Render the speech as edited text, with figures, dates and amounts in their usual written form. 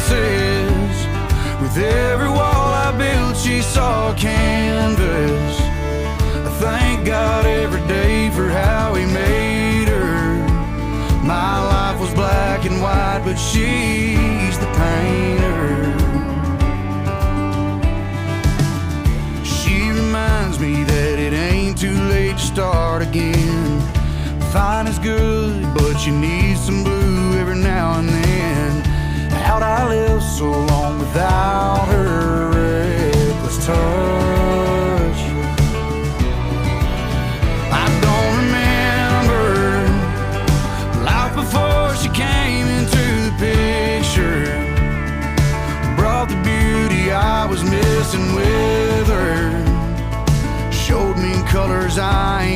promises. With every wall I built, she saw a canvas. I thank God every day for how He made her. My life was black and white, but she's the painter. She reminds me that it ain't too late to start again. Fine is good, but you need some blue every now and then. How'd I live so long without her reckless touch? I don't remember life before she came into the picture. Brought the beauty I was missing with her. Showed me colors I